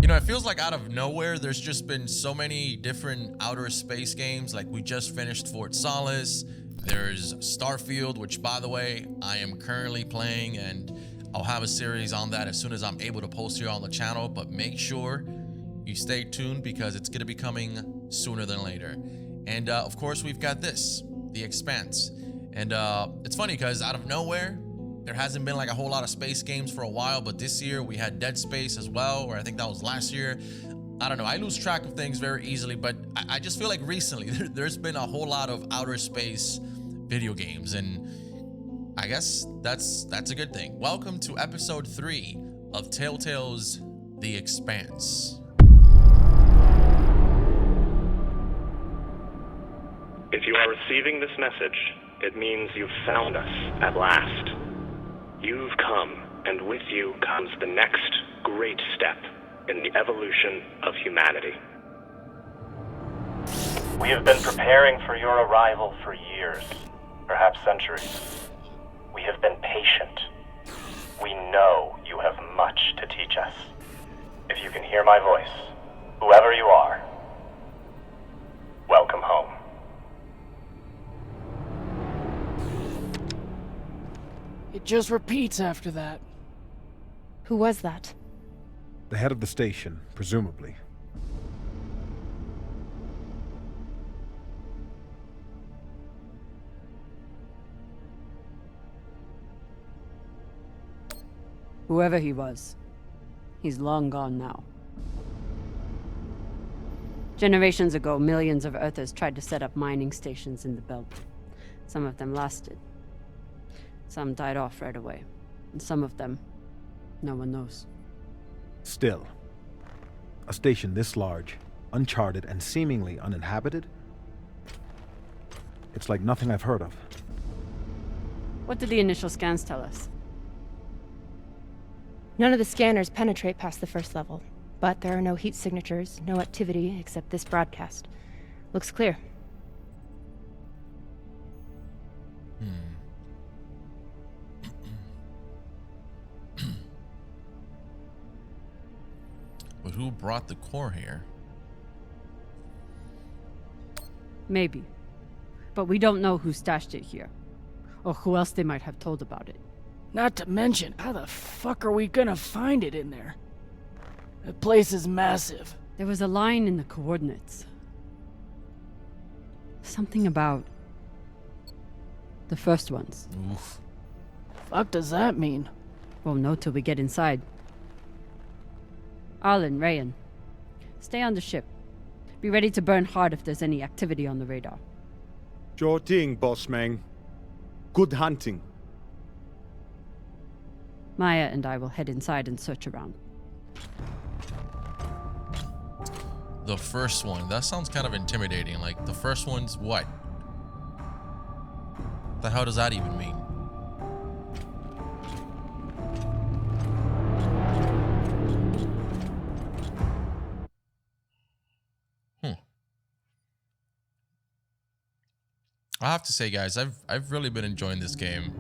You know, it feels like out of nowhere, there's just been so many different outer space games. Like, we just finished Fort Solace. There's Starfield, which, by the way, I am currently playing, and I'll have a series on that as soon as I'm able to post here on the channel. But make sure you stay tuned because it's going to be coming sooner than later. And of course, we've got this, The Expanse. And it's funny because out of nowhere, there hasn't been like a whole lot of space games for a while, but this year we had Dead Space as well, or I think that was last year. I don't know, I lose track of things very easily, but I just feel like recently there's been a whole lot of outer space video games, and I guess that's a good thing. Welcome to episode 3 of Telltale's The Expanse. If you are receiving this message, it means you've found us at last. You've come, and with you comes the next great step in the evolution of humanity. We have been preparing for your arrival for years, perhaps centuries. We have been patient. We know you have much to teach us. If you can hear my voice, whoever you are, welcome home. It just repeats after that. Who was that? The head of the station, presumably. Whoever he was, he's long gone now. Generations ago, millions of Earthers tried to set up mining stations in the belt. Some of them lasted. Some died off right away. And some of them, no one knows. Still, a station this large, uncharted, and seemingly uninhabited? It's like nothing I've heard of. What did the initial scans tell us? None of the scanners penetrate past the first level, but there are no heat signatures, no activity except this broadcast. Looks clear. But who brought the core here? Maybe. But we don't know who stashed it here. Or who else they might have told about it. Not to mention, how the fuck are we gonna find it in there? The place is massive. There was a line in the coordinates. Something about the first ones. Oof. Fuck does that mean? Won't know till we get inside. Arlen, Rayan, stay on the ship. Be ready to burn hard if there's any activity on the radar. Sure thing, Bosmang. Good hunting. Maya and I will head inside and search around. The first one, that sounds kind of intimidating. Like, the first one's what? The hell does that even mean? I have to say, guys, I've really been enjoying this game.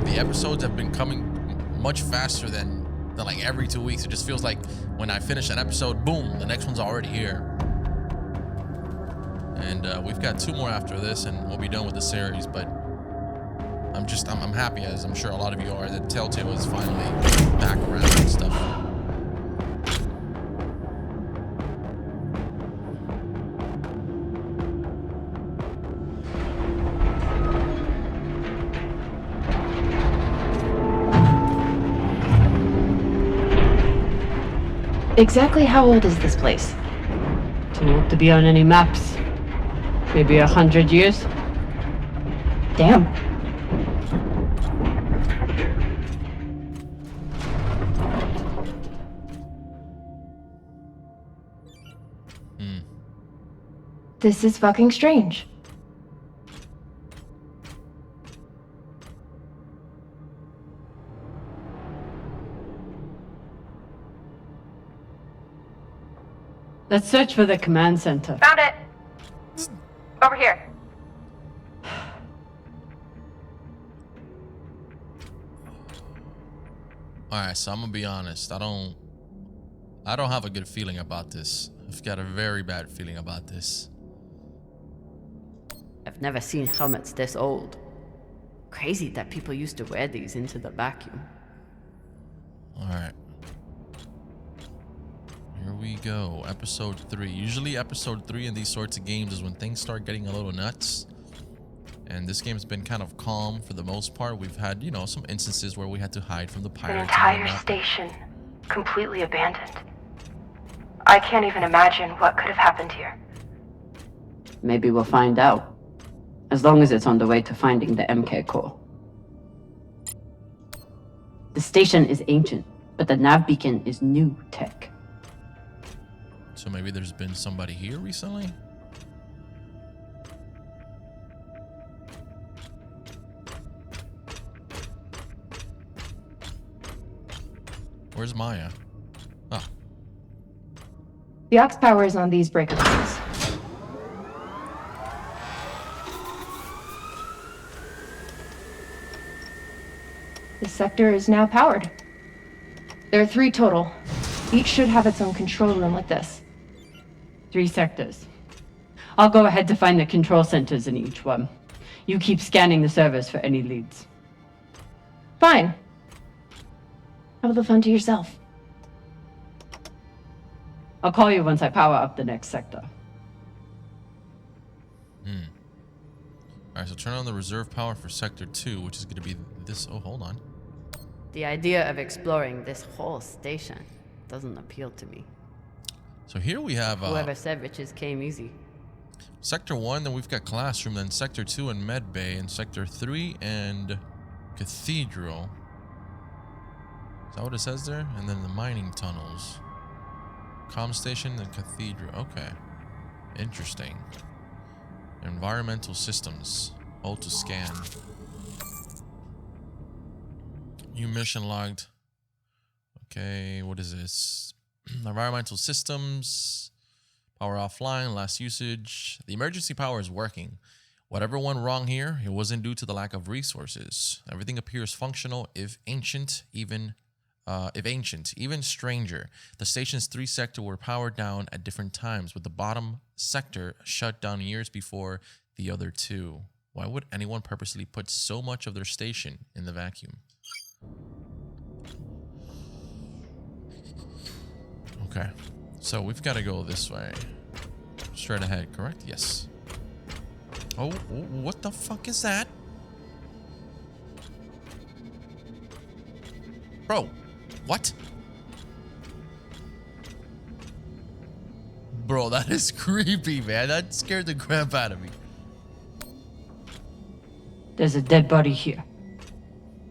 The episodes have been coming much faster than like every 2 weeks. It just feels like when I finish an episode, boom, the next one's already here. And we've got 2 more after this, and we'll be done with the series. But I'm happy, as I'm sure a lot of you are, that Telltale is finally back around and stuff. Exactly how old is this place? Too old to be on any maps. Maybe 100 years? Damn. This is fucking strange. Let's search for the command center. Found it! Over here. Alright, so I'm gonna be honest. I don't I don't have a good feeling about this. I've got a very bad feeling about this. I've never seen helmets this old. Crazy that people used to wear these into the vacuum. Alright. Here we go. Episode 3. Usually episode 3 in these sorts of games is when things start getting a little nuts. And this game's been kind of calm for the most part. We've had, you know, some instances where we had to hide from the An pirates. entire station, completely abandoned. I can't even imagine what could have happened here. Maybe we'll find out. As long as it's on the way to finding the MK core. The station is ancient, but the nav beacon is new tech. So maybe there's been somebody here recently? Where's Maya? Oh. The aux power is on these breaker points. This sector is now powered. There are 3 total. Each should have its own control room like this. 3 sectors. I'll go ahead to find the control centers in each one. You keep scanning the servers for any leads. Fine. Have the fun to yourself. I'll call you once I power up the next sector. Alright, so turn on the reserve power for Sector 2, which is going to be this... Oh, hold on. The idea of exploring this whole station doesn't appeal to me. So here we have... Whoever said riches came easy. Sector 1, then we've got Classroom, then Sector 2 and Med Bay, and Sector 3 and Cathedral. Is that what it says there? And then the mining tunnels. Comm Station and Cathedral. Okay. Interesting. Environmental systems. Hold to scan. New mission logged. Okay, what is this? Environmental systems. Power offline, last usage. The emergency power is working. Whatever went wrong here, it wasn't due to the lack of resources. Everything appears functional, if ancient, even stranger. The station's 3 sectors were powered down at different times, with the bottom sector shut down years before the other 2. Why would anyone purposely put so much of their station in the vacuum? Okay, so we've got to go this way. Straight ahead, correct? Yes. Oh, what the fuck is that? Bro, what? Bro, that is creepy, man. That scared the crap out of me. There's a dead body here.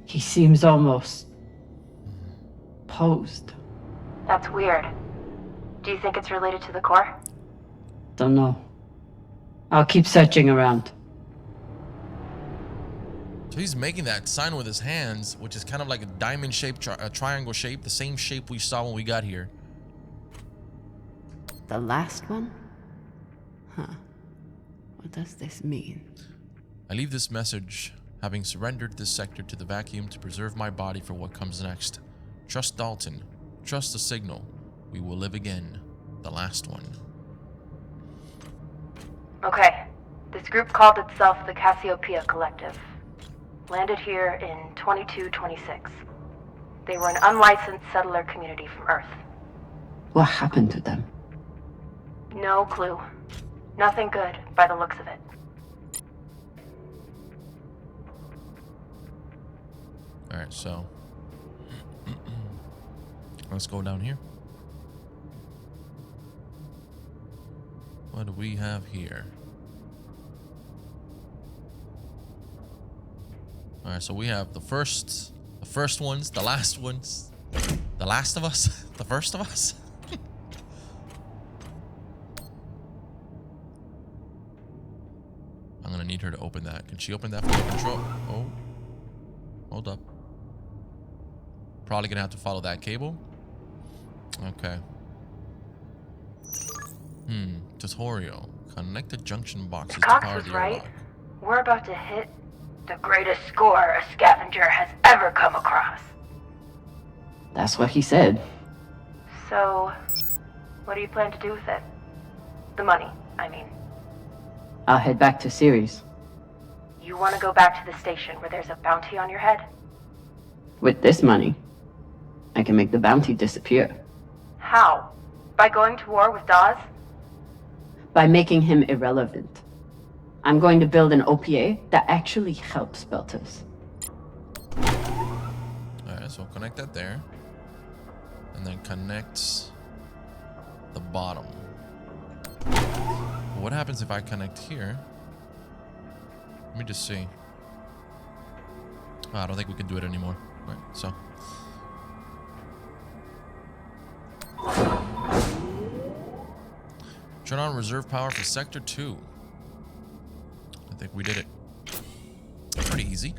He seems almost posed. That's weird. Do you think it's related to the core? Don't know. I'll keep searching around. So he's making that sign with his hands, which is kind of like a diamond shape, a triangle shape, the same shape we saw when we got here. The last one? Huh. What does this mean? I leave this message, having surrendered this sector to the vacuum to preserve my body for what comes next. Trust Dalton. Trust the signal. We will live again. The last one. Okay. This group called itself the Cassiopeia Collective. Landed here in 2226. They were an unlicensed settler community from Earth. What happened to them? No clue. Nothing good, by the looks of it. Alright, so... let's go down here. What do we have here? Alright, so we have the first ones, the last ones, the last of us, the first of us. I'm gonna need her to open that. Can she open that for the control? Oh, hold up. Probably gonna have to follow that cable. Okay. Tutorial. Connect the junction boxes to Cox power was the right. airlock. We're about to hit the greatest score a scavenger has ever come across. That's what he said. So, what do you plan to do with it? The money, I mean. I'll head back to Ceres. You want to go back to the station where there's a bounty on your head? With this money, I can make the bounty disappear. How? By going to war with Dawes? By making him irrelevant. I'm going to build an OPA that actually helps Belters. Alright, so connect that there. And then connect the bottom. What happens if I connect here? Let me just see. Oh, I don't think we can do it anymore. All right, so. Turn on reserve power for Sector 2. I think we did it. Pretty easy.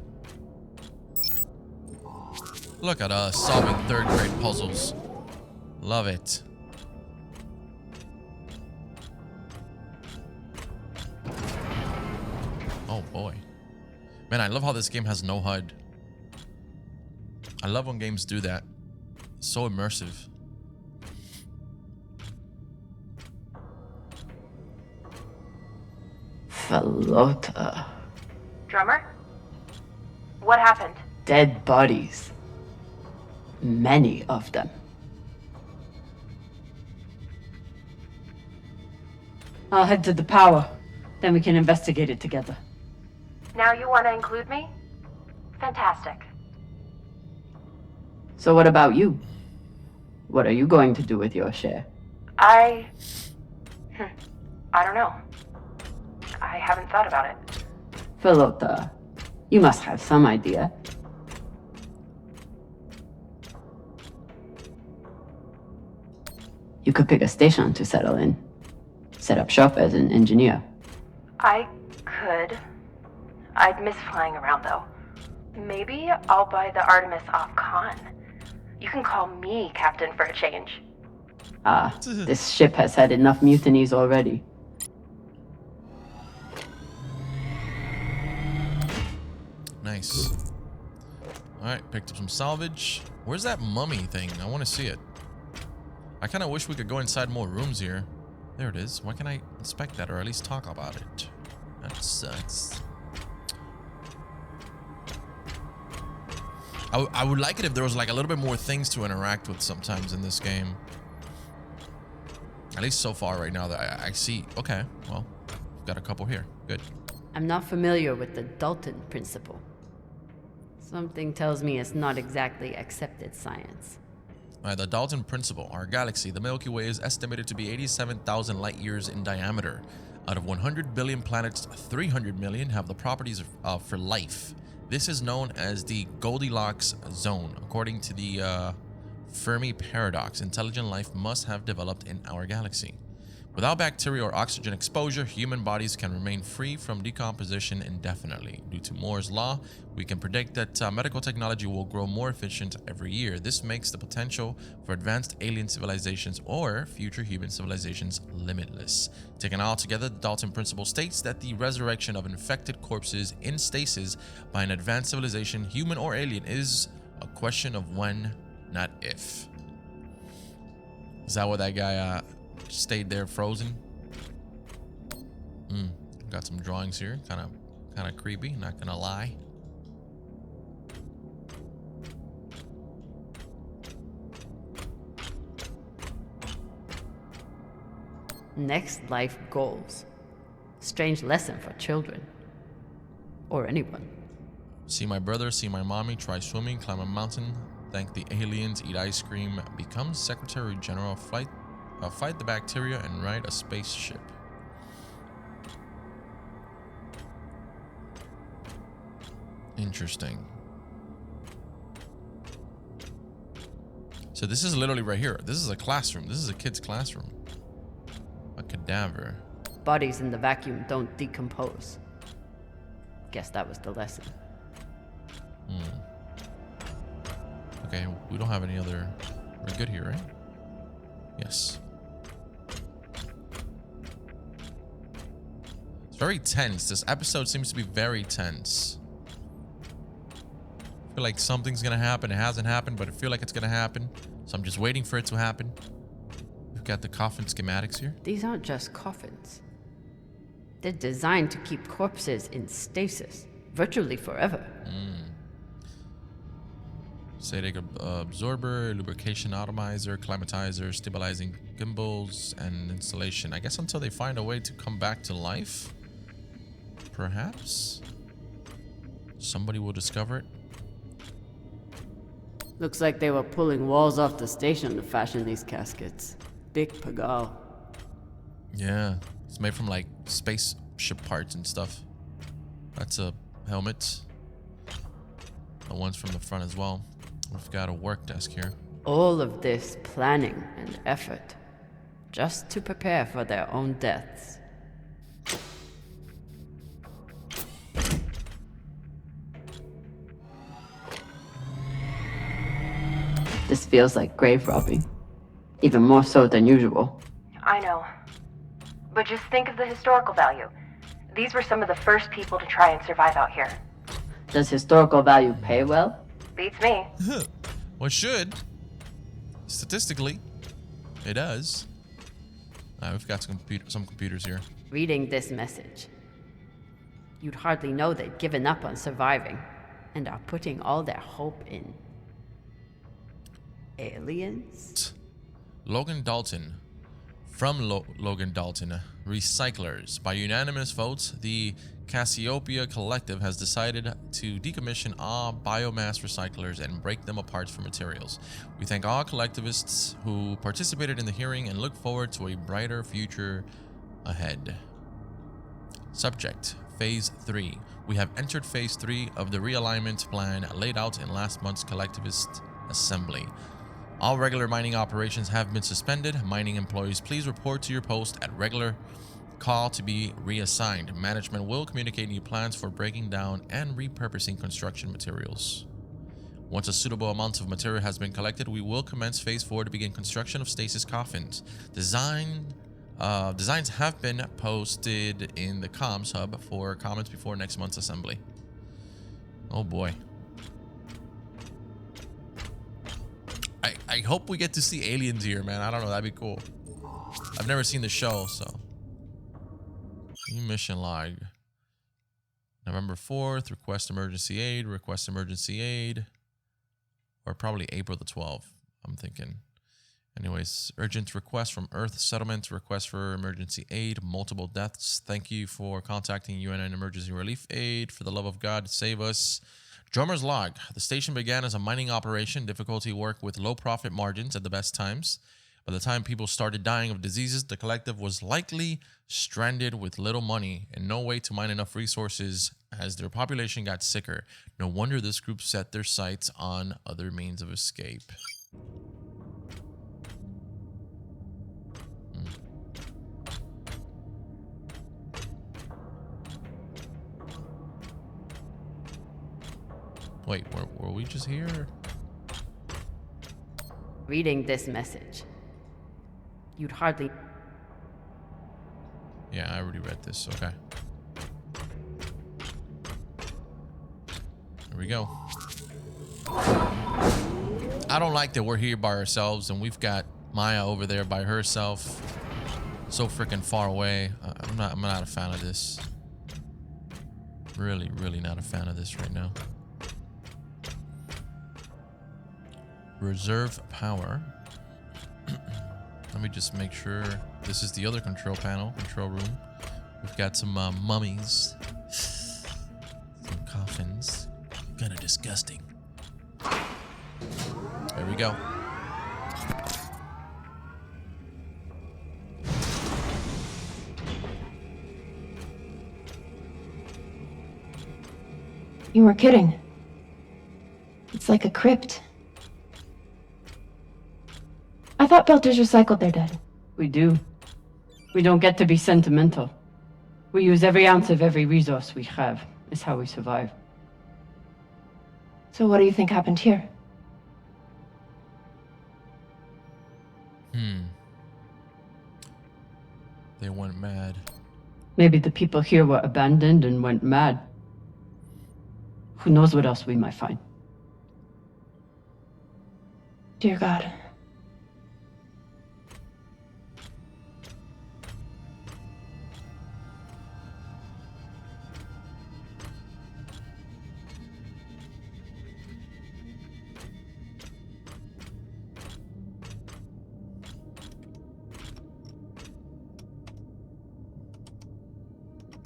Look at us solving third grade puzzles. Love it. Oh boy. Man, I love how this game has no HUD. I love when games do that. It's so immersive. Falota. Drummer? What happened? Dead bodies. Many of them. I'll head to the power. Then we can investigate it together. Now you want to include me? Fantastic. So what about you? What are you going to do with your share? I don't know. I haven't thought about it. Falota, you must have some idea. You could pick a station to settle in. Set up shop as an engineer. I could. I'd miss flying around, though. Maybe I'll buy the Artemis off Khan. You can call me captain for a change. This ship has had enough mutinies already. Nice. Alright, picked up some salvage. Where's that mummy thing? I want to see it. I kind of wish we could go inside more rooms here. There it is. Why can't I inspect that or at least talk about it? That sucks. I would like it if there was like a little bit more things to interact with sometimes in this game. At least so far right now that I see. Okay, well, we've got a couple here. Good. I'm not familiar with the Dalton principle. Something tells me it's not exactly accepted science. All right, the Dalton principle. Our galaxy, the Milky Way, is estimated to be 87,000 light years in diameter. Out of 100 billion planets, 300 million have the properties for life. This is known as the Goldilocks zone. According to the Fermi paradox, intelligent life must have developed in our galaxy. Without bacteria or oxygen exposure, human bodies can remain free from decomposition indefinitely. Due to Moore's law, we can predict that medical technology will grow more efficient every year. This makes the potential for advanced alien civilizations or future human civilizations limitless. Taken all together, the Dalton principle states that the resurrection of infected corpses in stasis by an advanced civilization, human or alien, is a question of when, not if. Is that what that guy stayed there frozen? Got some drawings here, kind of creepy, not gonna lie. Next life goals. Strange lesson for children. Or anyone. See my brother, see my mommy, try swimming, climb a mountain, thank the aliens, eat ice cream, become Secretary General, fight the bacteria, and ride a spaceship. Interesting. So this is literally right here. This is a classroom. This is a kid's classroom. A cadaver. Bodies in the vacuum don't decompose. Guess that was the lesson. Okay, we don't have any other... We're good here, right? Yes. It's very tense. This episode seems to be very tense. I feel like something's gonna happen. It hasn't happened, but I feel like it's gonna happen. So I'm just waiting for it to happen. We've got the coffin schematics here. These aren't just coffins. They're designed to keep corpses in stasis, virtually forever. Static absorber, lubrication atomizer, climatizer, stabilizing gimbals, and installation. I guess until they find a way to come back to life? Perhaps? Somebody will discover it. Looks like they were pulling walls off the station to fashion these caskets. Big pagal. Yeah, it's made from like spaceship parts and stuff. That's a helmet. The one's from the front as well. We've got a work desk here. All of this planning and effort, just to prepare for their own deaths. This feels like grave robbing. Even more so than usual. I know. But just think of the historical value. These were some of the first people to try and survive out here. Does historical value pay well? Beats me. Well, it should. Statistically, it does. We've got some computers here. Reading this message, you'd hardly know they'd given up on surviving and are putting all their hope in aliens? Logan Dalton. From Logan Dalton, Recyclers. By unanimous votes, the Cassiopeia Collective has decided to decommission all biomass recyclers and break them apart for materials. We thank all collectivists who participated in the hearing and look forward to a brighter future ahead. Subject, Phase 3. We have entered Phase 3 of the realignment plan laid out in last month's collectivist assembly. All regular mining operations have been suspended. Mining employees, please report to your post at regular call to be reassigned. Management will communicate new plans for breaking down and repurposing construction materials. Once a suitable amount of material has been collected, we will commence Phase 4 to begin construction of stasis coffins. Designs have been posted in the comms hub for comments before next month's assembly. Oh boy. I hope we get to see aliens here, man. I don't know, that'd be cool. I've never seen the show, so. New mission log. November 4th, request emergency aid. Or probably April the 12th, I'm thinking. Anyways, urgent request from Earth Settlement, request for emergency aid, multiple deaths. Thank you for contacting UN and Emergency Relief Aid. For the love of God, save us. Drummer's log. The station began as a mining operation, difficulty work with low profit margins at the best times. By the time people started dying of diseases, the collective was likely stranded with little money and no way to mine enough resources as their population got sicker. No wonder this group set their sights on other means of escape. Wait, were we just here? Reading this message, you'd hardly... Yeah, I already read this. Okay. Here we go. I don't like that we're here by ourselves and we've got Maya over there by herself. So freaking far away. I'm not a fan of this. Really not a fan of this right now. Reserve power. Let me just make sure this is the other control room. We've got some mummies, some coffins. Kind of disgusting. There we go. You were kidding. It's like a crypt. I thought Belters recycled their dead. We do. We don't get to be sentimental. We use every ounce of every resource we have. It's how we survive. So what do you think happened here? They went mad. Maybe the people here were abandoned and went mad. Who knows what else we might find? Dear God.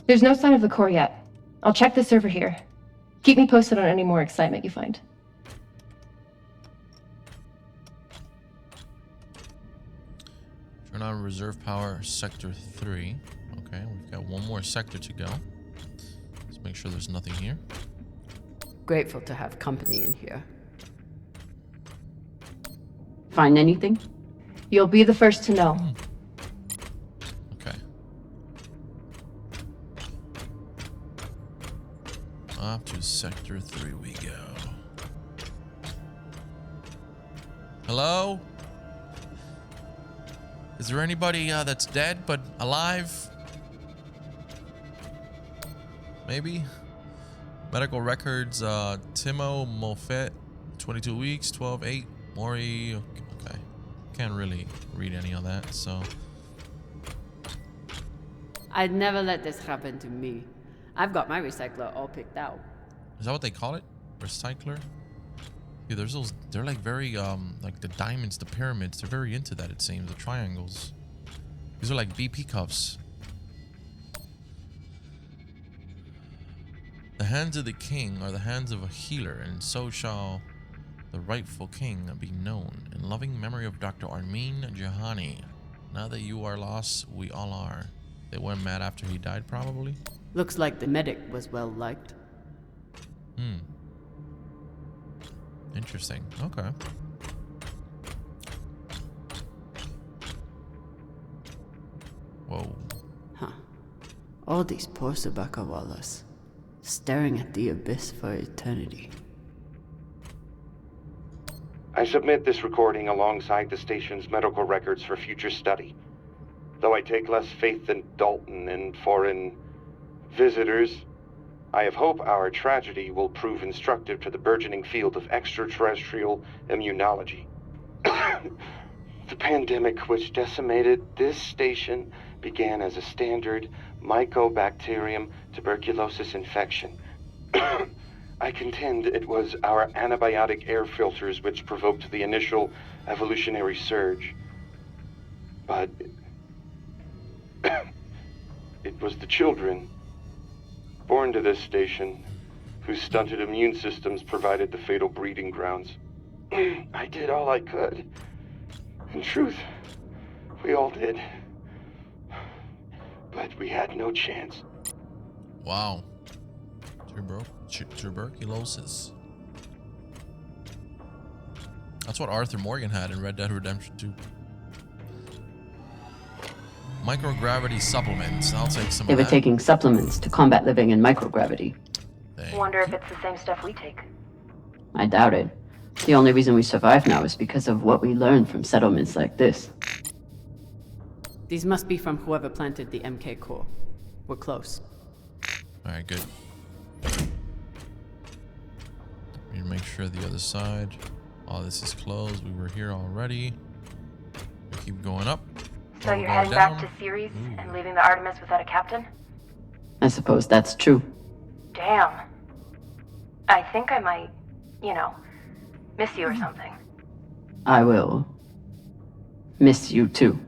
There's no sign of the core yet. I'll check the server here. Keep me posted on any more excitement you find. Turn on reserve power, sector 3. Okay, we've got one more sector to go. Let's make sure there's nothing here. Grateful to have company in here. Find anything? You'll be the first to know. Okay. Up to sector 3 we go. Hello? Is there anybody that's dead but alive? Maybe? Medical records, Timo Moffett, 22 weeks, 12-8, Mori, okay. Can't really read any of that, so. I'd never let this happen to me. I've got my recycler all picked out. Is that what they call it? Recycler? Yeah, there's those, they're like very, like the diamonds, the pyramids, they're very into that, it seems, the triangles. These are like BP cuffs. The hands of the king are the hands of a healer, and so shall the rightful king be known. In loving memory of Dr. Armin Jahani. Now that you are lost, we all are. They went mad after he died, probably? Looks like the medic was well liked. Interesting. Okay. Whoa. Huh. All these poor Sabakawalas, staring at the abyss for eternity. I submit this recording alongside the station's medical records for future study. Though I take less faith than Dalton in foreign visitors, I have hope our tragedy will prove instructive to the burgeoning field of extraterrestrial immunology. The pandemic which decimated this station began as a standard Mycobacterium tuberculosis infection. I contend it was our antibiotic air filters which provoked the initial evolutionary surge. But it was the children born to this station whose stunted immune systems provided the fatal breeding grounds. I did all I could. In truth, we all did. But we had no chance. Wow. Tuberculosis. That's what Arthur Morgan had in Red Dead Redemption 2. Microgravity supplements. I'll take some They of were that. taking supplements to combat living in microgravity. Wonder if it's the same stuff we take. I doubt it. The only reason we survive now is because of what we learned from settlements like this. These must be from whoever planted the MK core. We're close. Alright, good. Need to make sure the other side. Oh, this is closed. We were here already. We keep going up. So Oh, you're we're heading going back down. to Ceres and leaving the Artemis without a captain? I suppose that's true. Damn. I think I might, miss you or something. I will miss you too.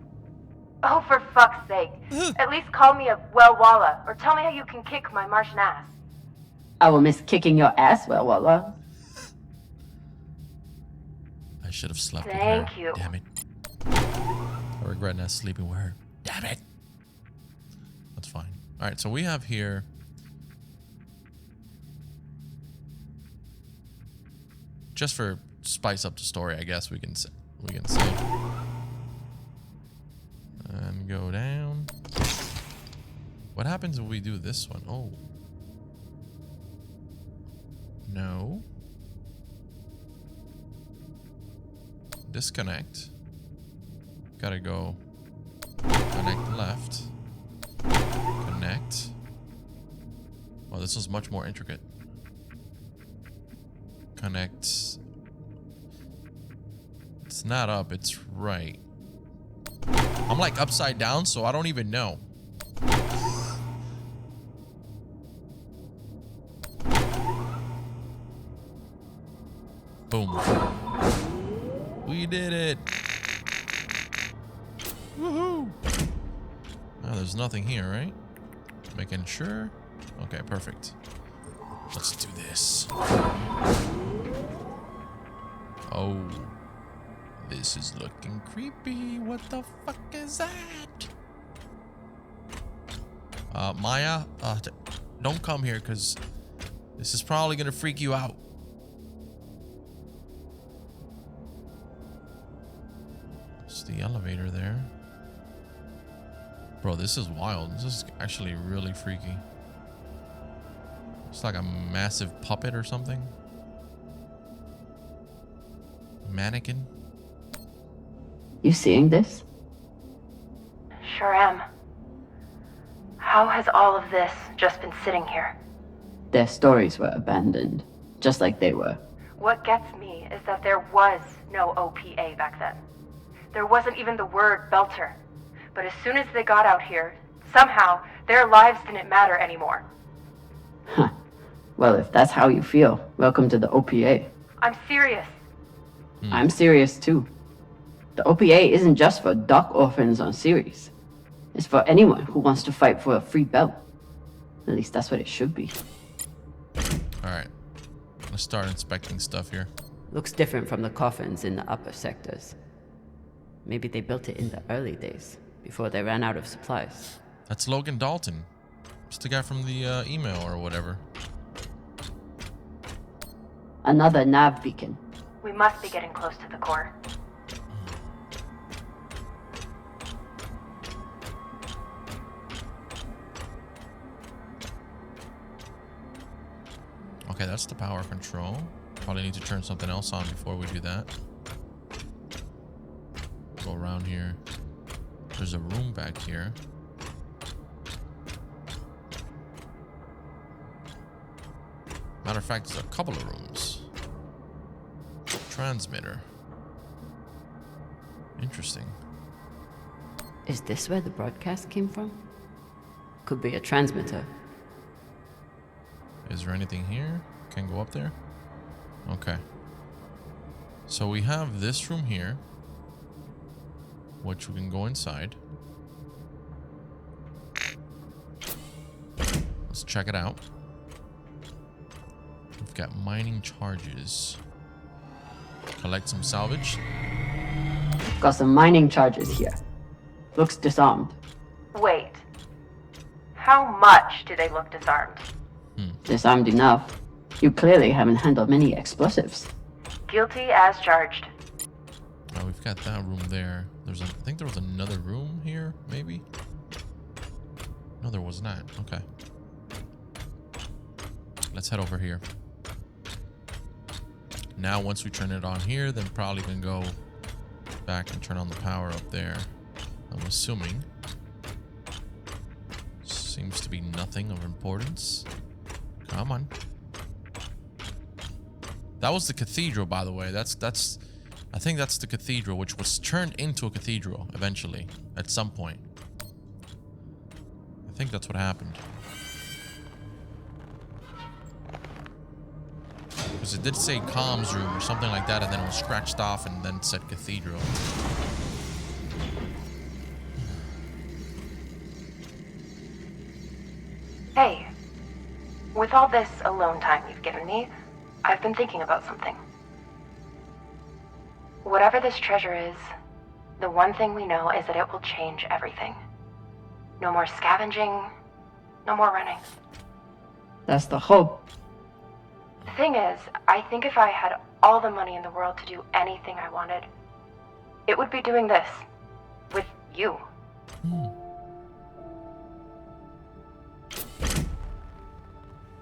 Oh, for fuck's sake. At least call me a well-walla, or tell me how you can kick my Martian ass. I will miss kicking your ass, well, Walla. I should have slept Thank with her. you. Damn it. I regret not sleeping with her. Damn it. That's fine. Alright, so we have here. Just for spice up the story, I guess we can say. And go down. What happens if we do this one? Oh. No. Disconnect. Gotta go. Connect left. Connect. Oh, this was much more intricate. Connect. It's not up, it's right. I'm like upside down, so I don't even know. Boom. We did it. Woohoo. Oh, there's nothing here, right? Making sure. Okay, perfect. Let's do this. Oh. This is looking creepy. What the fuck is that? Maya, don't come here because this is probably gonna freak you out. It's the elevator there. Bro, this is wild. This is actually really freaky. It's like a massive puppet or something. Mannequin. You seeing this? Sure am. How has all of this just been sitting here? Their stories were abandoned, just like they were. What gets me is that there was no OPA back then. There wasn't even the word Belter. But as soon as they got out here, somehow their lives didn't matter anymore. Huh. Well, if that's how you feel, welcome to the OPA. I'm serious. I'm serious too. The OPA isn't just for dock orphans on Ceres. It's for anyone who wants to fight for a free belt. At least that's what it should be. Alright. Let's start inspecting stuff here. Looks different from the coffins in the upper sectors. Maybe they built it in the early days, before they ran out of supplies. That's Logan Dalton. It's the guy from the email or whatever. Another nav beacon. We must be getting close to the core. Okay, that's the power control. Probably need to turn something else on before we do that. Go around here. There's a room back here. Matter of fact, there's a couple of rooms. Transmitter. Interesting. Is this where the broadcast came from? Could be a transmitter. Is there anything here? Can go up there? Okay. So we have this room here, which we can go inside. Let's check it out. We've got mining charges. Collect some salvage. Got some mining charges here. Looks disarmed. Wait. How much do they look disarmed? Disarmed enough. You clearly haven't handled many explosives. Guilty as charged. Oh, we've got that room there. I think there was another room here, maybe? No, there was not. Okay. Let's head over here. Now, once we turn it on here, then probably can go back and turn on the power up there. I'm assuming. Seems to be nothing of importance. Come on. That was the cathedral, by the way. I think that's the cathedral, which was turned into a cathedral eventually, at some point. I think that's what happened. Because it did say comms room or something like that, and then it was scratched off and then said cathedral. Hey, with all this alone time you've given me, I've been thinking about something. Whatever this treasure is, the one thing we know is that it will change everything. No more scavenging, no more running. That's the hope. The thing is, I think if I had all the money in the world to do anything I wanted, it would be doing this. With you.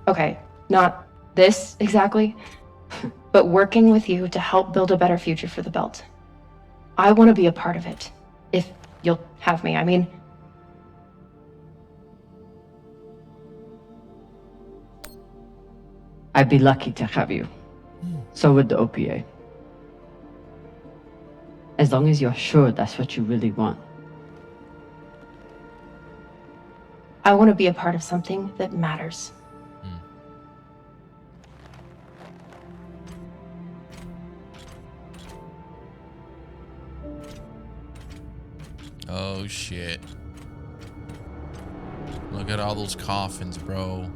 Okay, not this exactly, but working with you to help build a better future for the Belt. I want to be a part of it, if you'll have me. I mean, I'd be lucky to have you. So would the OPA. As long as you're sure that's what you really want. I want to be a part of something that matters. Oh shit. Look at all those coffins, bro.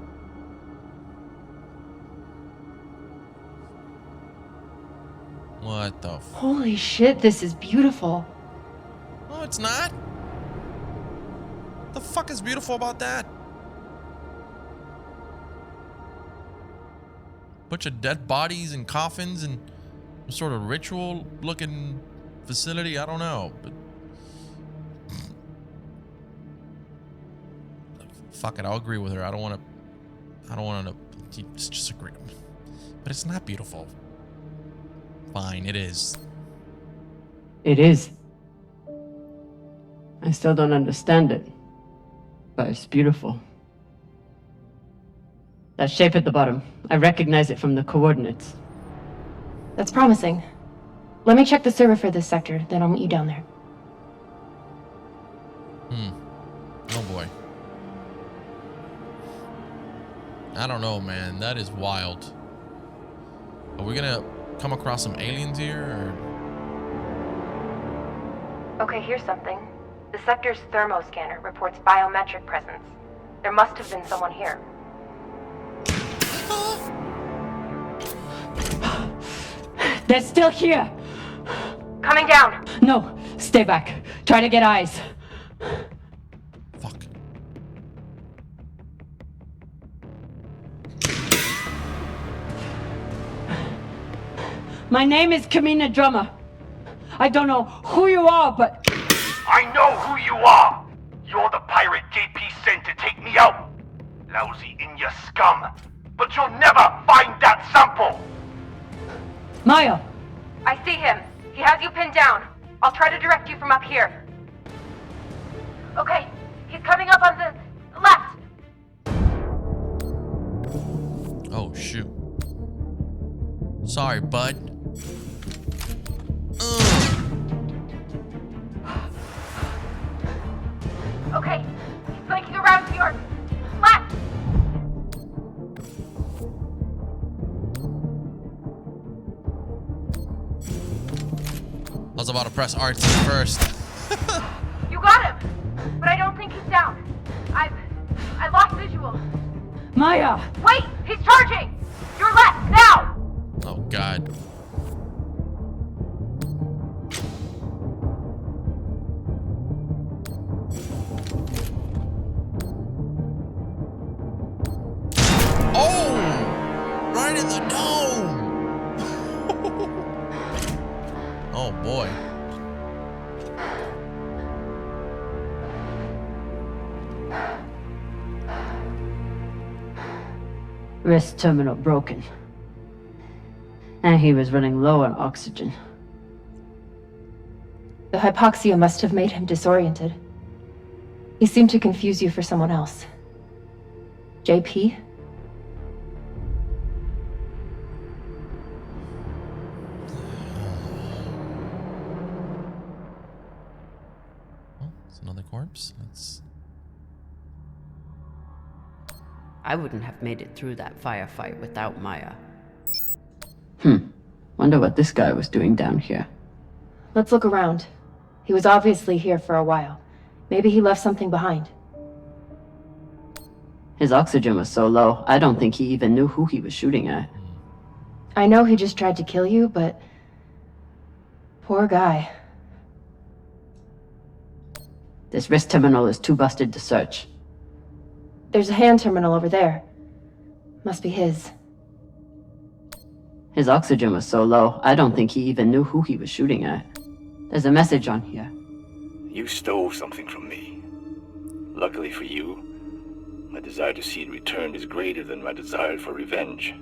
What the f- Holy shit, this is beautiful. Oh, it's not? The fuck is beautiful about that? Bunch of dead bodies and coffins and some sort of ritual looking facility. I don't know, but fuck it, I'll agree with her. I don't want to disagree, but it's not beautiful. Fine, it is. It is. I still don't understand it, but it's beautiful. That shape at the bottom, I recognize it from the coordinates. That's promising. Let me check the server for this sector, then I'll meet you down there. Oh boy. I don't know, man. That is wild. Are we gonna come across some aliens here, or? Okay, here's something. The sector's thermoscanner reports biometric presence. There must have been someone here. They're still here! Coming down! No, stay back. Try to get eyes. Fuck. My name is Camina Drummer. I don't know who you are, but... I know who you are! You're the pirate JP sent to take me out! Lousy in your scum! But you'll never find that sample! Maya! I see him. He has you pinned down. I'll try to direct you from up here. Okay, he's coming up on the left. Oh shoot. Sorry, bud. Okay, he's flanking around to your left. I was about to press RT first. You got him, but I don't think he's down. I lost visual. Maya! Wait, he's charging. Your left now. Oh god. Oh! Right in the dome! Oh boy. Wrist terminal broken. And he was running low on oxygen. The hypoxia must have made him disoriented. He seemed to confuse you for someone else. JP? Oh, it's another corpse. Let's... I wouldn't have made it through that firefight without Maya. Wonder what this guy was doing down here. Let's look around. He was obviously here for a while. Maybe he left something behind. His oxygen was so low, I don't think he even knew who he was shooting at. I know he just tried to kill you, but... poor guy. This wrist terminal is too busted to search. There's a hand terminal over there. Must be his. His oxygen was so low, I don't think he even knew who he was shooting at. There's a message on here. You stole something from me. Luckily for you, my desire to see it returned is greater than my desire for revenge.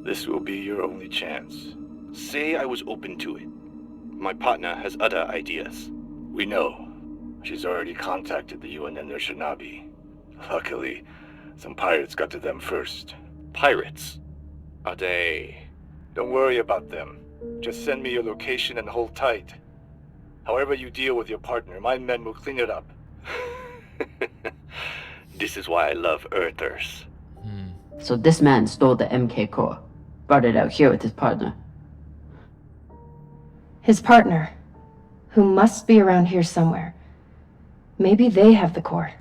This will be your only chance. Say I was open to it. My partner has other ideas. We know. She's already contacted the UN and their shinabi. Luckily, some pirates got to them first. Pirates? Are they? Don't worry about them. Just send me your location and hold tight. However you deal with your partner, my men will clean it up. This is why I love Earthers. So this man stole the MK core, brought it out here with his partner. His partner, who must be around here somewhere. Maybe they have the core.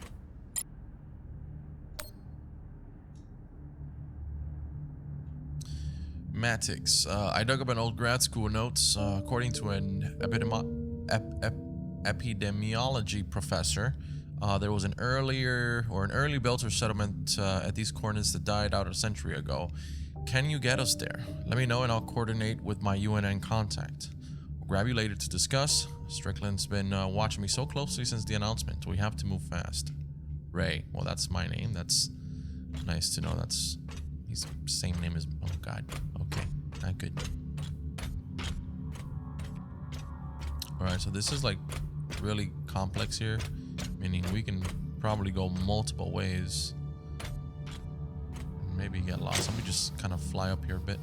Matics. I dug up an old grad school notes. According to an epidemiology professor, there was an early Belter settlement at these coordinates that died out a century ago. Can you get us there? Let me know and I'll coordinate with my UNN contact. We'll grab you later to discuss. Strickland's been watching me so closely since the announcement. We have to move fast. Ray. Well, that's my name. That's nice to know. That's he's the same name as... Oh, God. Okay. Not good. Alright, so this is like really complex here. Meaning we can probably go multiple ways. Maybe get lost. Let me just kind of fly up here a bit.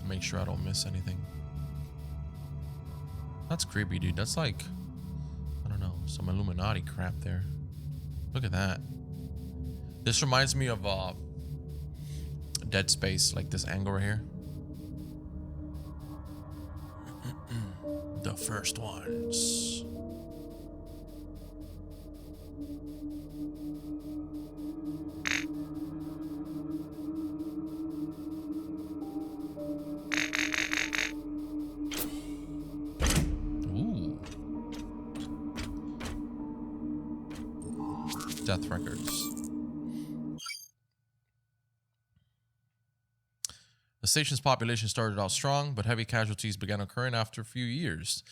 Make sure I don't miss anything. That's creepy, dude. That's like, I don't know, some Illuminati crap there. Look at that. This reminds me of Dead Space, like this angle right here. The first ones. Ooh. Death records. The station's population started out strong, but heavy casualties began occurring after a few years.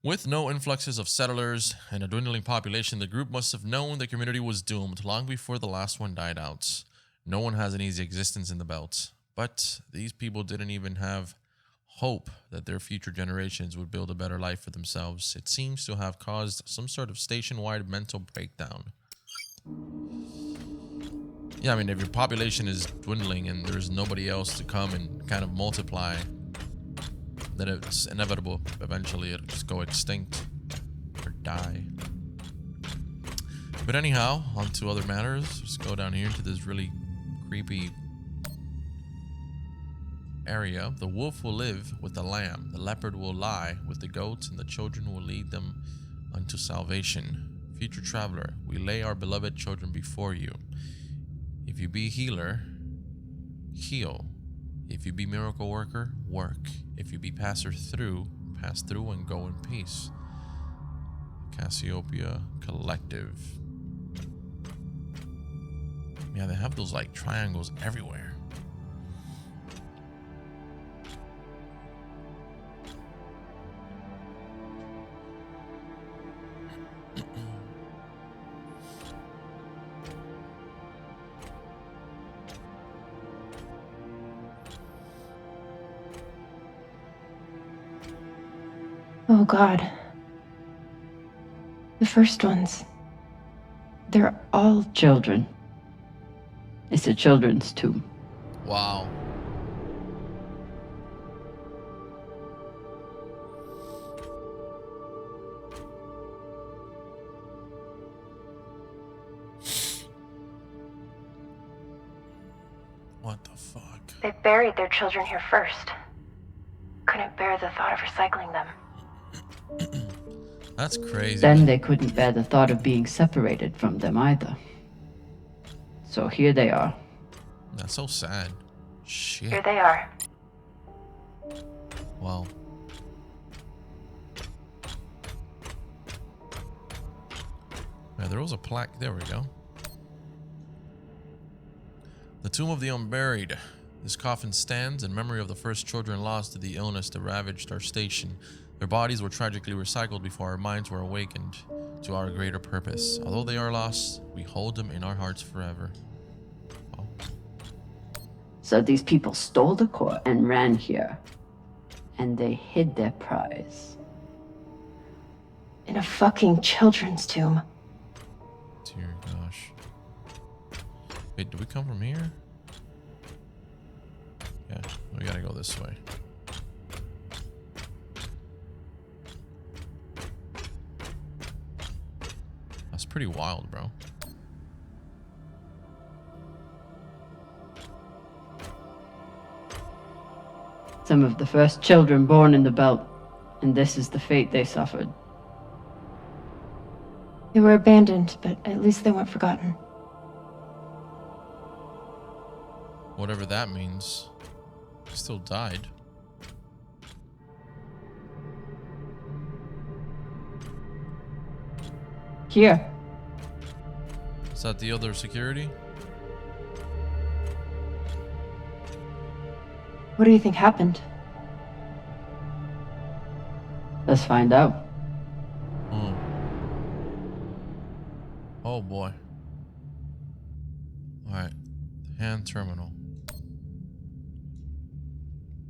With no influxes of settlers and a dwindling population, the group must have known the community was doomed long before the last one died out. No one has an easy existence in the belt, but these people didn't even have hope that their future generations would build a better life for themselves. It seems to have caused some sort of station-wide mental breakdown. Yeah, I mean, if your population is dwindling and there's nobody else to come and kind of multiply, then it's inevitable. Eventually, it'll just go extinct or die. But anyhow, on to other matters. Let's go down here into this really creepy area. The wolf will live with the lamb. The leopard will lie with the goats, and the children will lead them unto salvation. Future traveler, we lay our beloved children before you. If you be healer, heal. If you be miracle worker, work. If you be passer through, pass through and go in peace. Cassiopeia Collective. Yeah, they have those like triangles everywhere. Oh God. The first ones. They're all Children. It's a children's tomb. Wow. What the fuck? They buried their children here first. Couldn't bear the thought of recycling them. That's crazy. Then they couldn't bear the thought of being separated from them either. So here they are. That's so sad. Shit. Here they are. Wow. Yeah, there was a plaque. There we go. The Tomb of the Unburied. This coffin stands in memory of the first children lost to the illness that ravaged our station. Their bodies were tragically recycled before our minds were awakened to our greater purpose. Although they are lost, we hold them in our hearts forever. Oh. So these people stole the core and ran here. And they hid their prize. in a fucking children's tomb. Dear gosh. Wait, do we come from here? Yeah, we gotta go this way. That's pretty wild, bro. Some of the first children born in the belt, and this is the fate they suffered. They were abandoned, but at least they weren't forgotten. Whatever that means. He still died. Here. Is that the other security? What do you think happened? Let's find out. Oh boy. Alright. Hand terminal.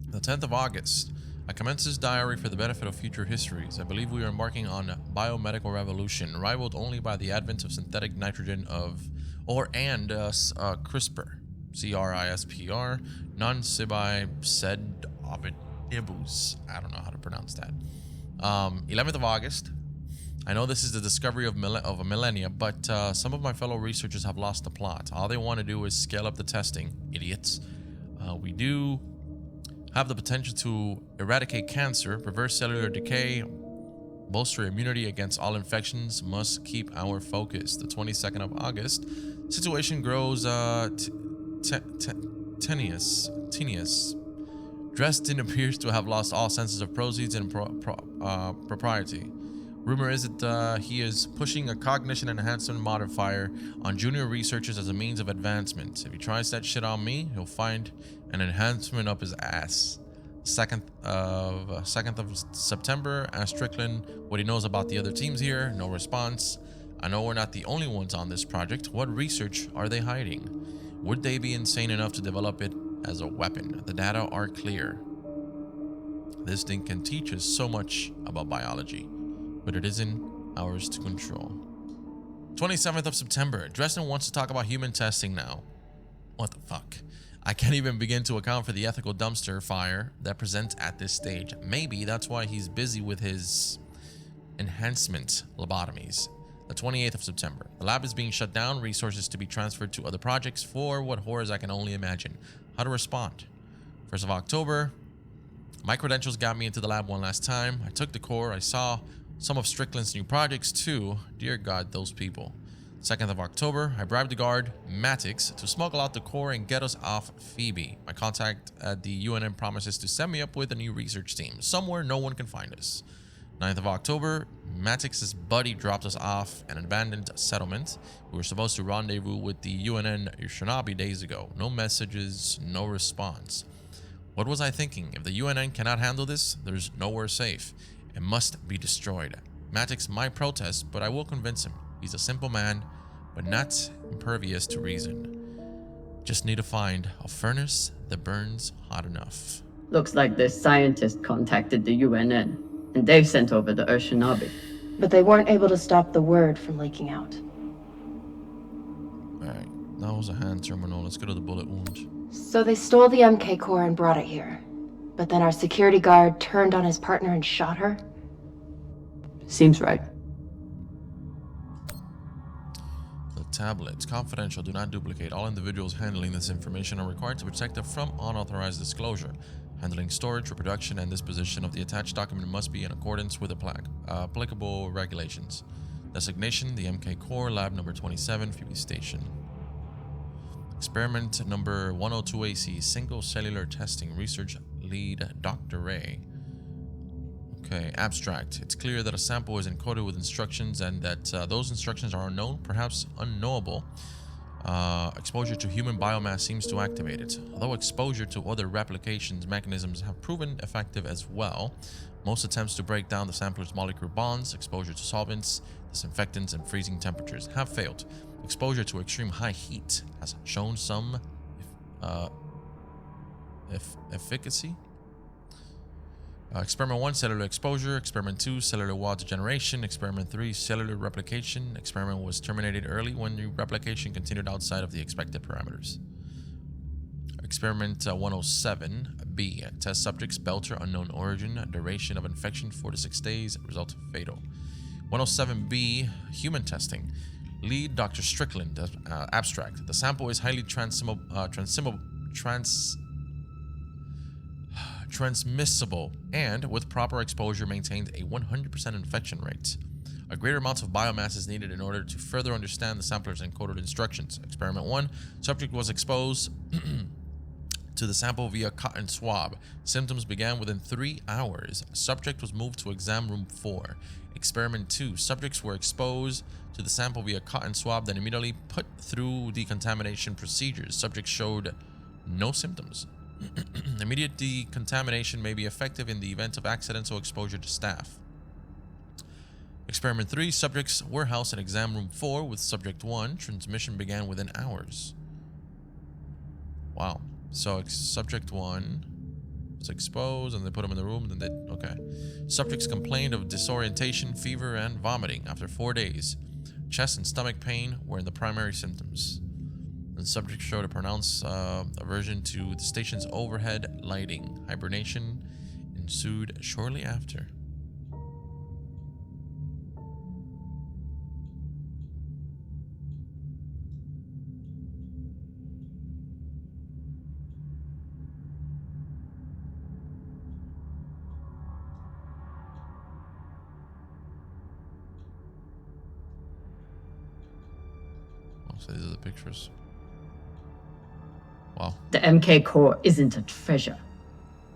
The 10th of August. I commence this diary for the benefit of future histories. I believe we are embarking on a biomedical revolution, rivaled only by the advent of synthetic nitrogen CRISPR. CRISPR, non-sibi-sed-obitibus. I don't know how to pronounce that. 11th of August. I know this is the discovery of a millennia, but some of my fellow researchers have lost the plot. All they want to do is scale up the testing. Idiots. We do have the potential to eradicate cancer, reverse cellular decay, bolster immunity against all infections. Must keep our focus. The 22nd of August. Situation grows tenuous. Dresden appears to have lost all senses of proceeds and propriety. Rumor is that he is pushing a cognition enhancement modifier on junior researchers as a means of advancement. If he tries that shit on me, he'll find an enhancement up his ass. 2nd of September. Asked Strickland what he knows about the other teams here. No response. I know we're not the only ones on this project. What research are they hiding? Would they be insane enough to develop it as a weapon? The data are clear. This thing can teach us so much about biology, but it isn't ours to control. 27th of September. Dresden wants to talk about human testing now. What the fuck? I can't even begin to account for the ethical dumpster fire that presents at this stage. Maybe that's why he's busy with his enhancement lobotomies. The 28th of September. The lab is being shut down, resources to be transferred to other projects for what horrors I can only imagine. How to respond. 1st of October. My credentials got me into the lab one last time. I took the core. I saw some of Strickland's new projects too. Dear God, those people. 2nd of October. I bribed the guard, Matix, to smuggle out the core and get us off Phoebe. My contact at the UNN promises to set me up with a new research team, somewhere no one can find us. 9th of October, Matix's buddy dropped us off an abandoned settlement. We were supposed to rendezvous with the UNN Shinabi days ago. No messages, no response. What was I thinking? If the UNN cannot handle this, there's nowhere safe. It must be destroyed. Matix might protest, but I will convince him. He's a simple man, but not impervious to reason. Just need to find a furnace that burns hot enough. Looks like this scientist contacted the UNN, and they've sent over the Shinabi. But they weren't able to stop the word from leaking out. Alright, that was a hand terminal. Let's go to the bullet wound. So they stole the MK core and brought it here. But then our security guard turned on his partner and shot her? Seems right. The tablets. Confidential. Do not duplicate. All individuals handling this information are required to protect it from unauthorized disclosure. Handling storage, reproduction, and disposition of the attached document must be in accordance with applicable regulations. Designation, the MK Core, Lab number 27, Phoebe Station. Experiment number 102AC, single cellular testing, research lead, Dr. Ray. Okay, abstract. It's clear that a sample is encoded with instructions and that those instructions are unknown, perhaps unknowable. Exposure to human biomass seems to activate it. Although exposure to other replications mechanisms have proven effective as well, most attempts to break down the sampler's molecular bonds, exposure to solvents, disinfectants, and freezing temperatures have failed. Exposure to extreme high heat has shown some efficacy. Experiment 1, cellular exposure. Experiment 2, cellular wall degeneration. Experiment 3, cellular replication. Experiment was terminated early when the replication continued outside of the expected parameters. Experiment 107B, test subjects, Belter, unknown origin, duration of infection 4 to 6 days, result fatal. 107B, human testing. Lead, Dr. Strickland, abstract. The sample is highly transmissible and, with proper exposure, maintained a 100% infection rate. A greater amount of biomass is needed in order to further understand the sampler's encoded instructions. Experiment 1, subject was exposed to the sample via cotton swab. Symptoms began within 3 hours. Subject was moved to exam room 4. Experiment 2. Subjects were exposed to the sample via cotton swab, then immediately put through decontamination procedures. Subjects showed no symptoms. Immediate decontamination may be effective in the event of accidental exposure to staff. Experiment 3. Subjects were housed in exam room 4 with subject 1. Transmission began within hours. Wow. So subject 1 was exposed and they put him in the room. Then they, okay. Subjects complained of disorientation, fever, and vomiting after 4 days. Chest and stomach pain were in the primary symptoms. The subject showed a pronounced aversion to the station's overhead lighting. Hibernation ensued shortly after. So these are the pictures. Wow. The MK core isn't a treasure.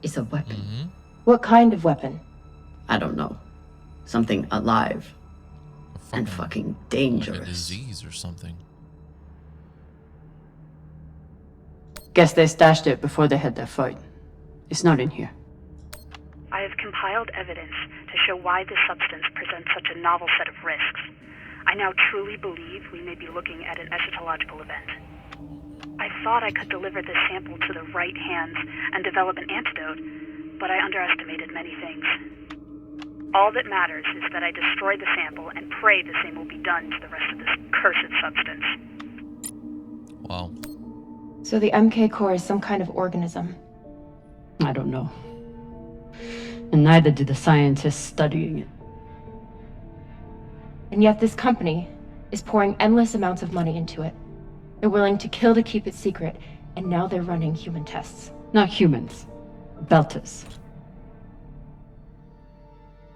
It's a weapon. What kind of weapon? I don't know. Something alive. And fucking dangerous. Like a disease or something. Guess they stashed it before they had their fight. It's not in here. I have compiled evidence to show why this substance presents such a novel set of risks. I now truly believe we may be looking at an eschatological event. I thought I could deliver this sample to the right hands and develop an antidote, but I underestimated many things. All that matters is that I destroy the sample and pray the same will be done to the rest of this cursed substance. Wow. So the MK core is some kind of organism. I don't know. And neither do the scientists studying it. And yet this company is pouring endless amounts of money into it. They're willing to kill to keep it secret, and now they're running human tests. Not humans. Belters.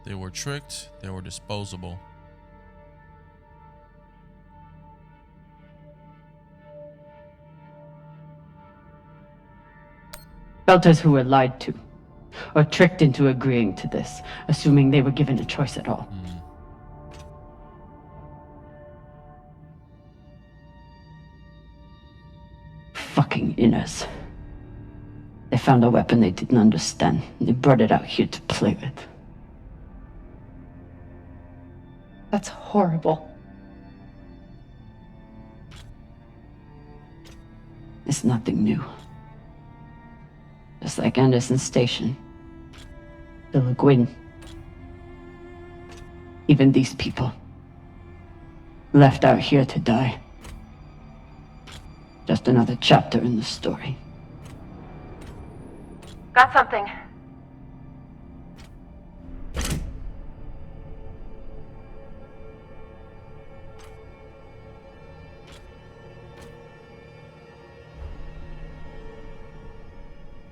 They were tricked. They were disposable. Belters who were lied to. Or tricked into agreeing to this, assuming they were given a choice at all. Fucking inners. They found a weapon they didn't understand, and they brought it out here to play with. That's horrible. It's nothing new. Just like Anderson Station. The Le Guin. Even these people. Left out here to die. Just another chapter in the story. Got something.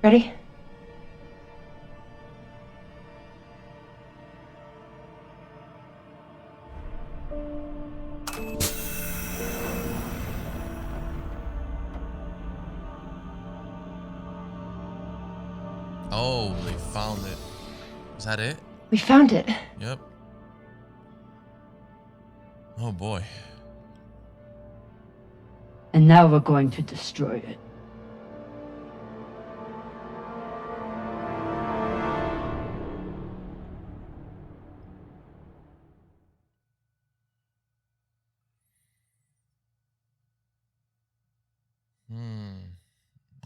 Ready? Oh, they found it. Is that it? We found it. Yep. Oh boy. And now we're going to destroy it.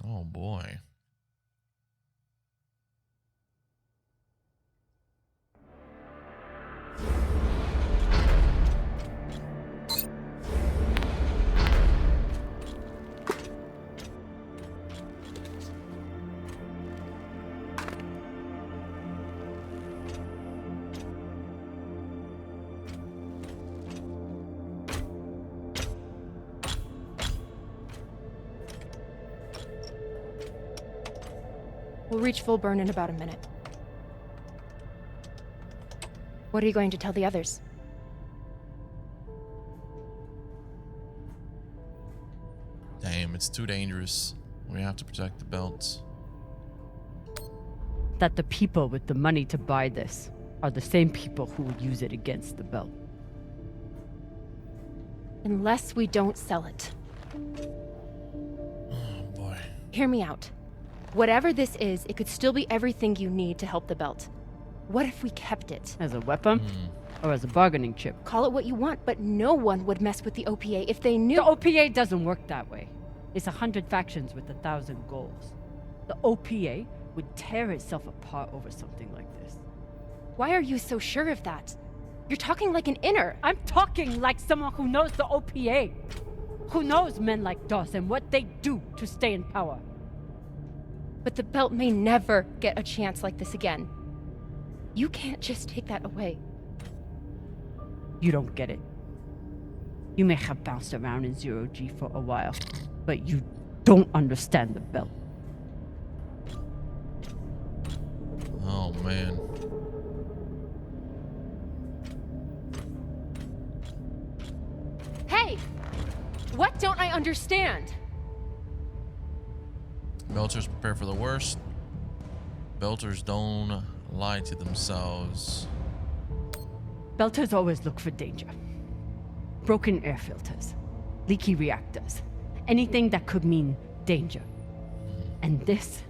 Oh boy. We'll reach full burn in about a minute. What are you going to tell the others? Damn, it's too dangerous. We have to protect the belts. That the people with the money to buy this are the same people who would use it against the belt. Unless we don't sell it. Oh boy. Hear me out. Whatever this is, it could still be everything you need to help the belt. What if we kept it? As a weapon? Or as a bargaining chip? Call it what you want, but no one would mess with the OPA if they knew— The OPA doesn't work that way. It's 100 factions with 1,000 goals. The OPA would tear itself apart over something like this. Why are you so sure of that? You're talking like an inner. I'm talking like someone who knows the OPA. Who knows men like Doss and what they do to stay in power. But the belt may never get a chance like this again. You can't just take that away. You don't get it. You may have bounced around in zero-G for a while, but you don't understand the belt. Oh man. Hey! What don't I understand? Belters prepare for the worst. Belters don't lie to themselves. Belters always look for danger. Broken air filters, leaky reactors, anything that could mean danger. And this...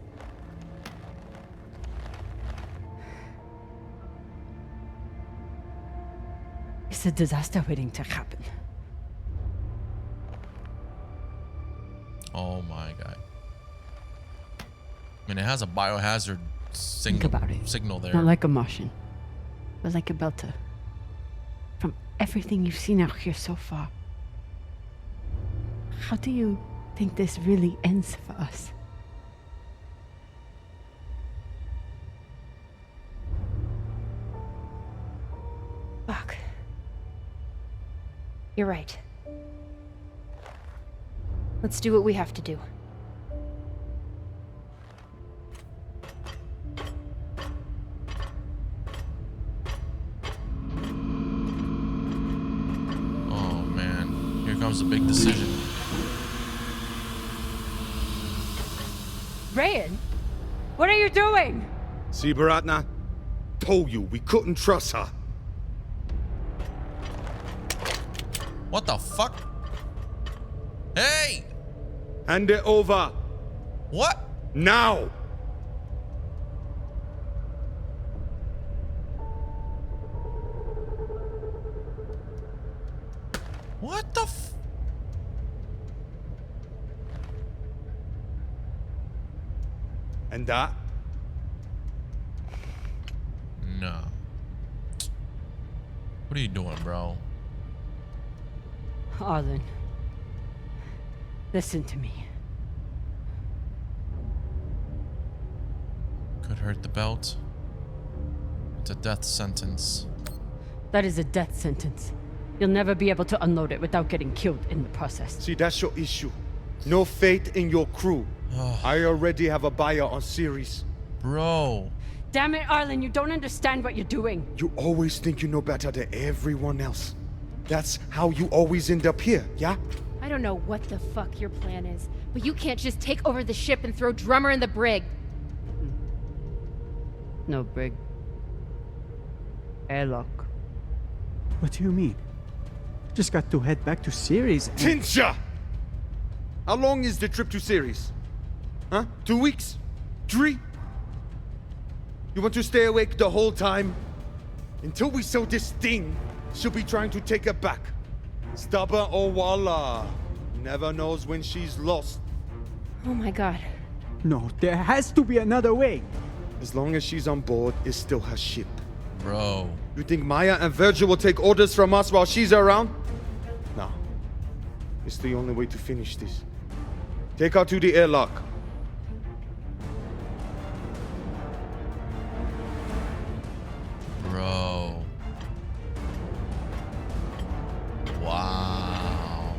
it's a disaster waiting to happen. Oh my god. I mean, it has a biohazard Think about it. signal there. Not like a Martian, but like a Belter. From everything you've seen out here so far, how do you think this really ends for us? Fuck. You're right. Let's do what we have to do. Oh man, here comes a big decision. Rayan, what are you doing? See, Baratna? Told you we couldn't trust her. What the fuck? Hey! Hand it over. What? Now! What the f... And that? No. What are you doing, bro? Arlen, listen to me. Could hurt the belt. It's a death sentence. That is a death sentence. You'll never be able to unload it without getting killed in the process. See, that's your issue. No faith in your crew. I already have a buyer on Series. Bro. Damn it, Arlen, you don't understand what you're doing. You always think you know better than everyone else. That's how you always end up here, yeah? I don't know what the fuck your plan is, but you can't just take over the ship and throw Drummer in the brig. No brig. Airlock. What do you mean? Just got to head back to Series and... Tinsha! How long is the trip to Series? Huh? 2 weeks? 3? You want to stay awake the whole time? Until we sell this thing, she'll be trying to take it back. Stubborn Owala. Never knows when she's lost. Oh my god. No, there has to be another way. As long as she's on board, it's still her ship. Bro. You think Maya and Virgil will take orders from us while she's around? No. It's the only way to finish this. Take her to the airlock. Bro. Wow.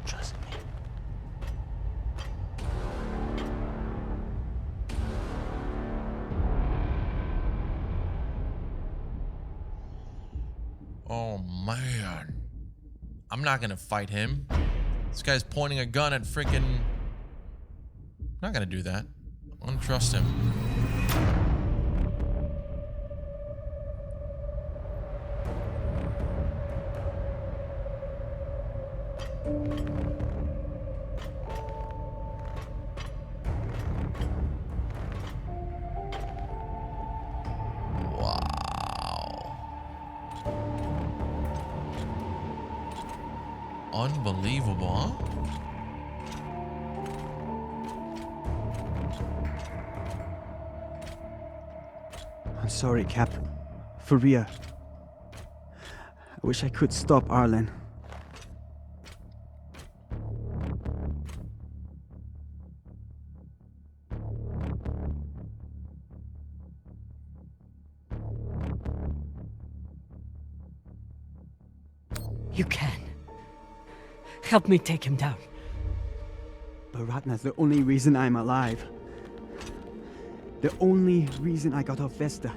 Trust me. Oh man. I'm not gonna fight him. This guy's pointing a gun at freaking... Not gonna do that. I don't trust him. Unbelievable, huh? I'm sorry, Cap. For real. I wish I could stop Arlen. You can. Help me take him down. But Ratna's the only reason I'm alive. The only reason I got off Vesta.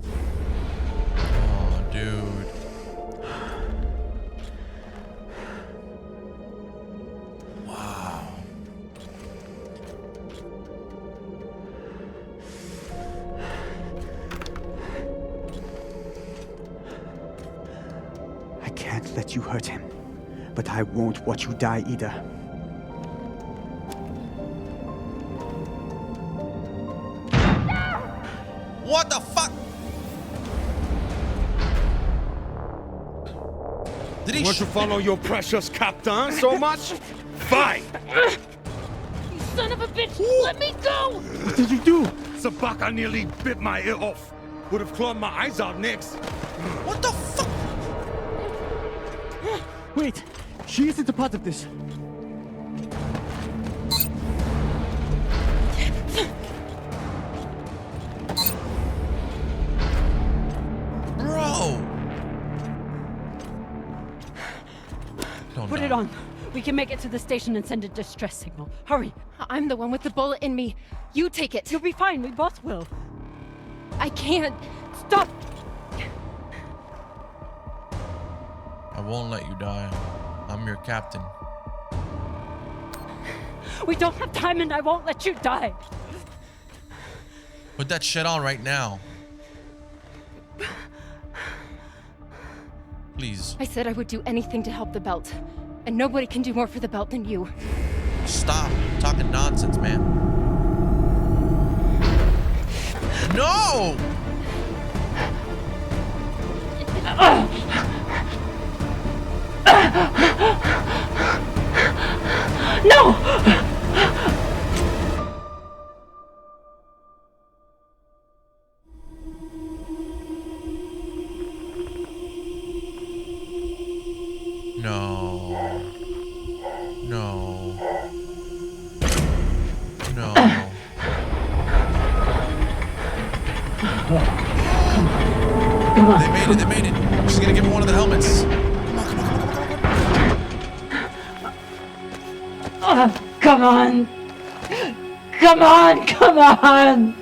Oh, dude. Wow. I can't let you hurt him. But I won't watch you die either. What the fuck? Did he want to follow your precious captain so much? Fine! You son of a bitch! Let me go! What did you do? Sabaka nearly bit my ear off. Would have clawed my eyes out next. What the fuck? Wait! She isn't a part of this. Bro! Put it on. We can make it to the station and send a distress signal. Hurry. I'm the one with the bullet in me. You take it. You'll be fine. We both will. I can't. Stop! I won't let you die. I'm your captain. We don't have time and I won't let you die. Put that shit on right now. Please. I said I would do anything to help the Belt. And nobody can do more for the Belt than you. Stop talking nonsense, man. No! No! No. No. No. They made it. She's gonna give him one of the helmets. Come on. Come on, come on.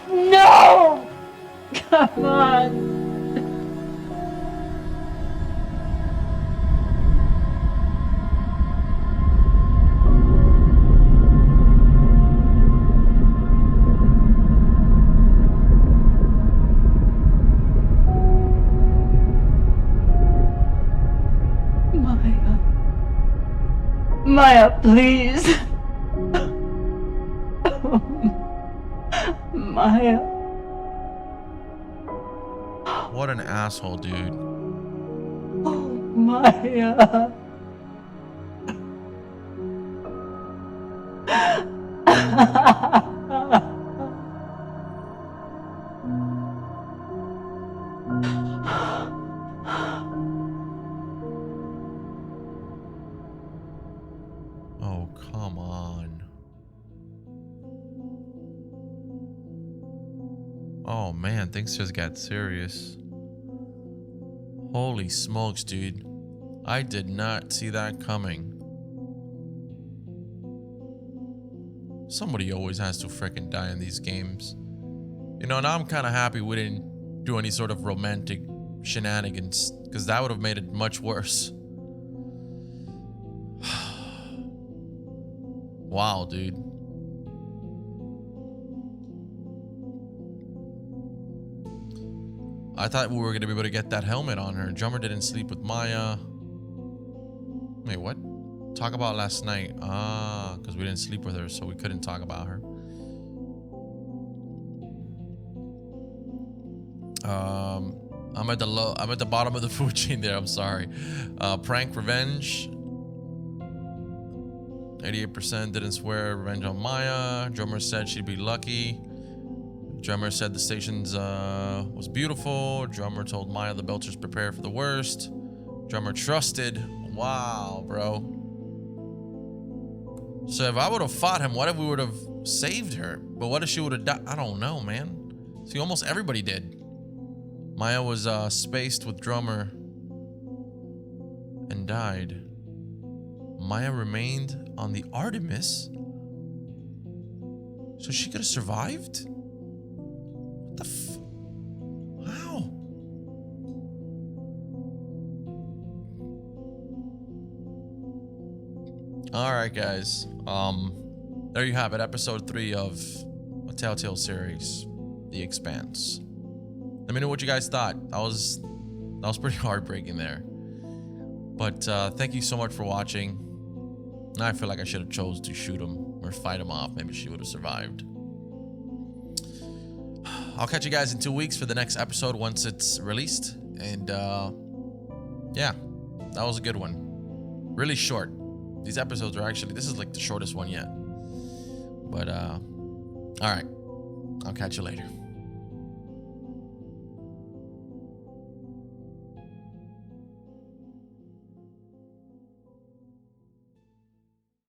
No! Come on. Maya, please. Maya. What an asshole, dude. Oh, Maya. Oh, come on. Oh man, things just got serious. Holy smokes, dude. I did not see that coming. Somebody always has to frickin' die in these games. You know, and I'm kind of happy we didn't do any sort of romantic shenanigans, because that would have made it much worse. Wow, dude. I thought we were going to be able to get that helmet on her. Drummer didn't sleep with Maya. Wait, what? Talk about last night. Ah, because we didn't sleep with her, so we couldn't talk about her. I'm at the bottom of the food chain there. I'm sorry. Prank revenge. 88% didn't swear revenge on Maya. Drummer said she'd be lucky. Drummer said the stations was beautiful. Drummer told Maya the Belchers prepare for the worst. Drummer trusted. Wow, bro. So if I would have fought him, what if we would have saved her? But what if she would have died? I don't know, man. See, almost everybody did. Maya was spaced with Drummer and died. Maya remained on the Artemis, so she could have survived? What the how? Alright, guys. There you have it, episode 3 of a Telltale series, The Expanse. Let me know what you guys thought. That was pretty heartbreaking there. But thank you so much for watching. I feel like I should have chose to shoot him or fight him off. Maybe she would have survived. I'll catch you guys in 2 weeks for the next episode once it's released. And yeah, that was a good one. Really short. These episodes are actually, this is like the shortest one yet. But all right, I'll catch you later.